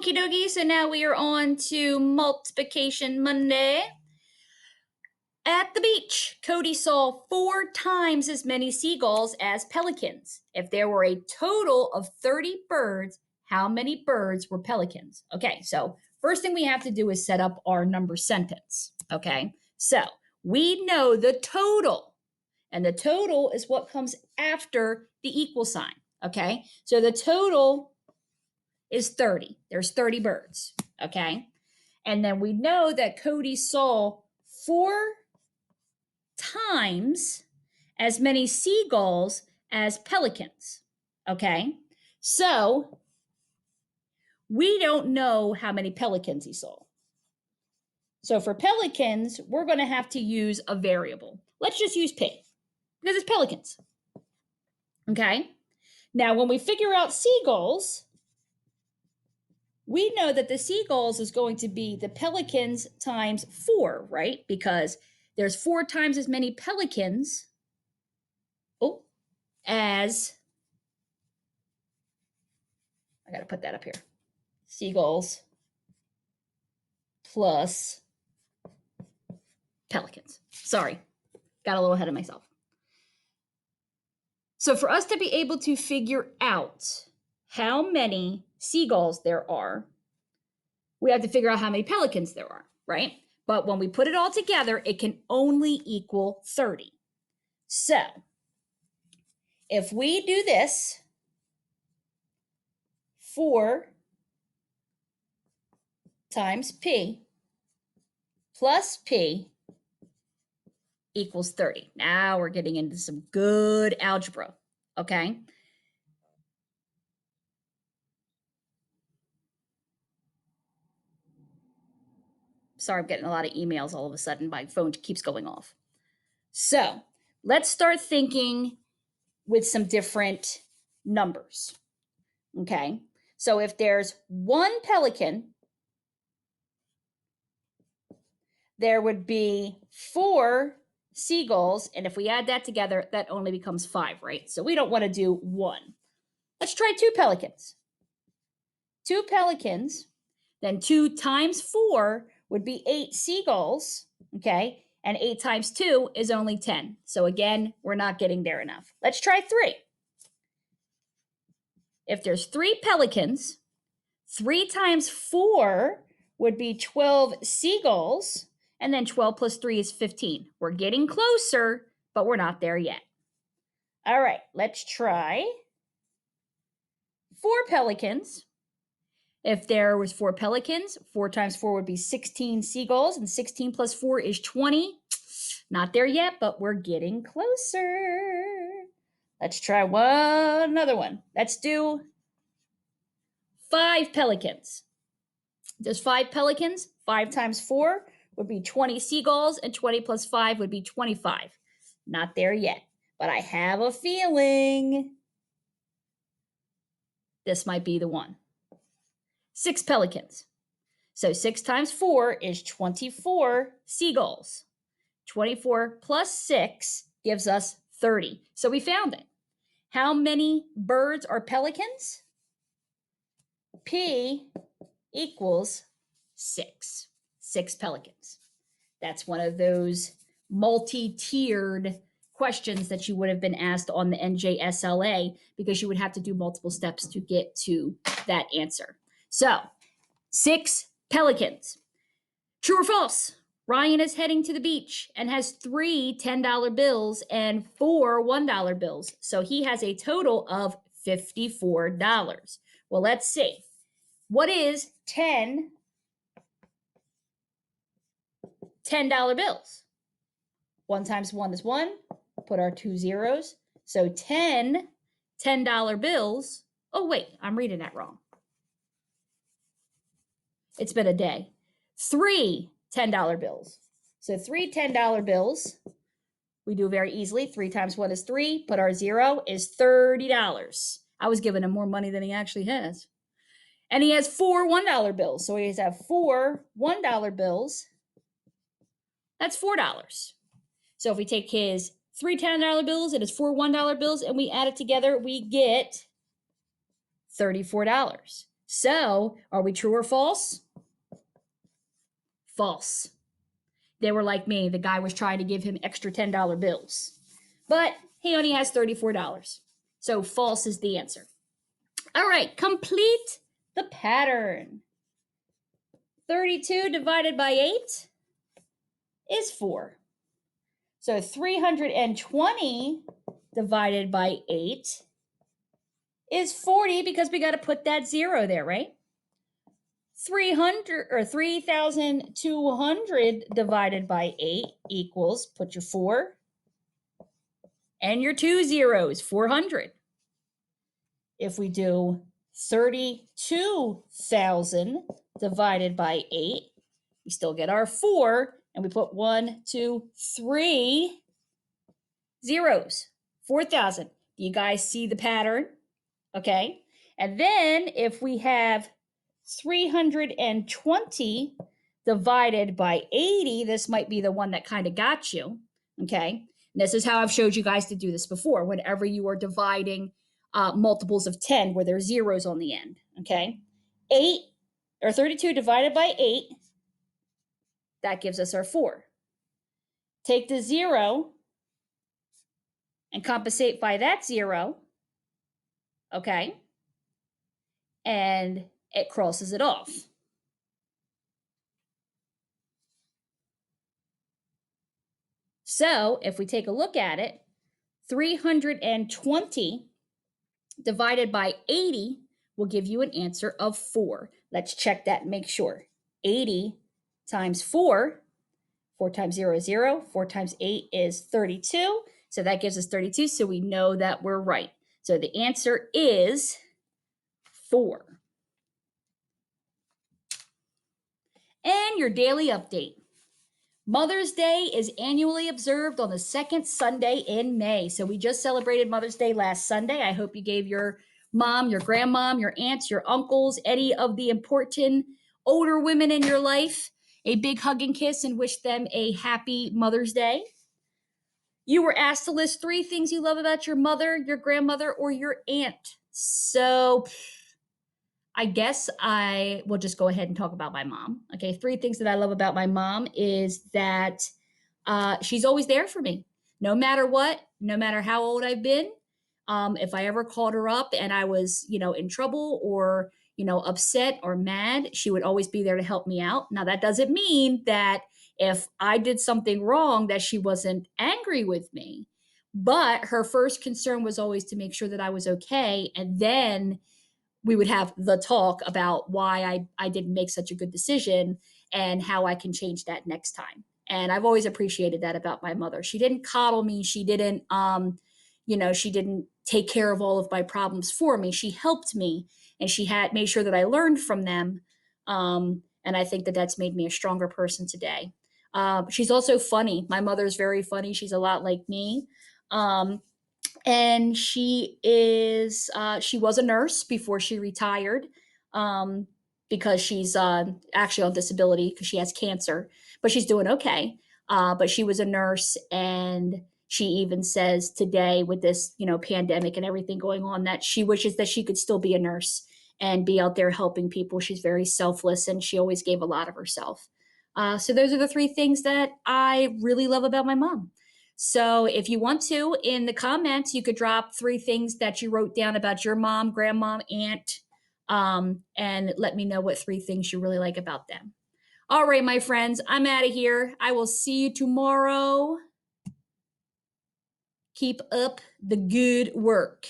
Okie dokie, so now we are on to Multiplication Monday. At the beach, Cody saw 4 times as many seagulls as pelicans. If there were a total of 30 birds, how many birds were pelicans? Okay, so first thing we have to do is set up our number sentence. Okay, so we know the total, and the total is what comes after the equal sign. Okay, so the total is 30. There's 30 birds. Okay, and then we know that Cody saw 4 times as many seagulls as pelicans. Okay, so we don't know how many pelicans he saw. So for pelicans, we're going to have to use a variable. Let's just use P because it's pelicans. Okay, now when we figure out seagulls, we know that the seagulls is going to be the pelicans times 4, right? Because there's 4 times as many pelicans as, I got to put that up here, seagulls plus pelicans. Sorry, got a little ahead of myself. So for us to be able to figure out how many seagulls there are, we have to figure out how many pelicans there are, right? But when we put it all together, it can only equal 30. So if we do this, 4 times P plus P equals 30. Now we're getting into some good algebra, okay? Sorry, I'm getting a lot of emails all of a sudden. My phone keeps going off. So let's start thinking with some different numbers, okay? So if there's 1 pelican, there would be 4 seagulls, and if we add that together, that only becomes 5, right? So we don't want to do 1. Let's try 2 pelicans. 2 pelicans, then 2 times 4 would be 8 seagulls, okay? And 8 times 2 is only 10. So again, we're not getting there enough. Let's try 3. If there's 3 pelicans, 3 times 4 would be 12 seagulls, and then 12 plus 3 is 15. We're getting closer, but we're not there yet. All right, let's try 4 pelicans. If there was 4 pelicans, 4 times 4 would be 16 seagulls, and 16 plus 4 is 20. Not there yet, but we're getting closer. Let's try another one. Let's do 5 pelicans. There's 5 pelicans. 5 times 4 would be 20 seagulls, and 20 plus 5 would be 25. Not there yet, but I have a feeling this might be the one. 6 pelicans. So 6 times 4 is 24 seagulls. 24 plus 6 gives us 30. So we found it. How many birds are pelicans? P equals 6. 6 pelicans. That's one of those multi-tiered questions that you would have been asked on the NJSLA because you would have to do multiple steps to get to that answer. So 6 pelicans. True or false? Ryan is heading to the beach and has 3 $10 bills and 4 $1 bills. So he has a total of $54. Well, let's see. What is 10 $10 bills? 1 times 1 is 1. Put our 2 zeros. So 10 $10 bills. Oh, wait, I'm reading that wrong. It's been a day. 3 $10 bills. So 3 $10 bills. We do very easily. 3 times 1 is 3. Put our 0 is $30. I was giving him more money than he actually has. And he has 4 $1 bills. So he has to have 4 $1 bills. That's $4. So if we take his 3 $10 bills and his 4 $1 bills and we add it together, we get $34. So, are we true or false? False. They were like me. The guy was trying to give him extra $10 bills, but he only has $34. So, false is the answer. All right, complete the pattern. 32 divided by 8 is 4. So 320 divided by 8 is 40 because we got to put that 0 there, right? 300 or 3,200 divided by 8 equals, put your 4 and your 2 zeros, 400. If we do 32,000 divided by 8, we still get our 4, and we put 1, 2, 3 zeros, 4,000. Do you guys see the pattern? Okay. And then if we have 320 divided by 80, this might be the one that kind of got you. Okay. And this is how I've showed you guys to do this before. Whenever you are dividing multiples of 10 where there's zeros on the end. Okay. 8 or 32 divided by 8, that gives us our 4. Take the 0 and compensate by that 0. Okay. And it crosses it off. So if we take a look at it, 320 divided by 80 will give you an answer of 4. Let's check that and make sure. 80 times 4, 4 times 0 is 0, 4 times 8 is 32. So that gives us 32, so we know that we're right. So the answer is 4. And your daily update. Mother's Day is annually observed on the second Sunday in May. So we just celebrated Mother's Day last Sunday. I hope you gave your mom, your grandmom, your aunts, your uncles, any of the important older women in your life a big hug and kiss and wish them a happy Mother's Day. You were asked to list 3 things you love about your mother, your grandmother, or your aunt. So I guess I will just go ahead and talk about my mom. Okay, 3 things that I love about my mom is that she's always there for me, no matter what, no matter how old I've been. If I ever called her up and I was, in trouble or, upset or mad, she would always be there to help me out. Now, that doesn't mean that if I did something wrong, that she wasn't angry with me. But her first concern was always to make sure that I was okay. And then we would have the talk about why I didn't make such a good decision and how I can change that next time. And I've always appreciated that about my mother. She didn't coddle me. She didn't, she didn't take care of all of my problems for me. She helped me and she had made sure that I learned from them. And I think that that's made me a stronger person today. She's also funny. My mother's very funny. She's a lot like me. And she was a nurse before she retired, because she's actually on disability because she has cancer, but she's doing okay. But she was a nurse, and she even says today with this pandemic and everything going on that she wishes that she could still be a nurse and be out there helping people. She's very selfless, and she always gave a lot of herself. So those are the 3 things that I really love about my mom. So if you want to, in the comments, you could drop 3 things that you wrote down about your mom, grandmom, aunt, and let me know what 3 things you really like about them. All right, my friends, I'm out of here. I will see you tomorrow. Keep up the good work.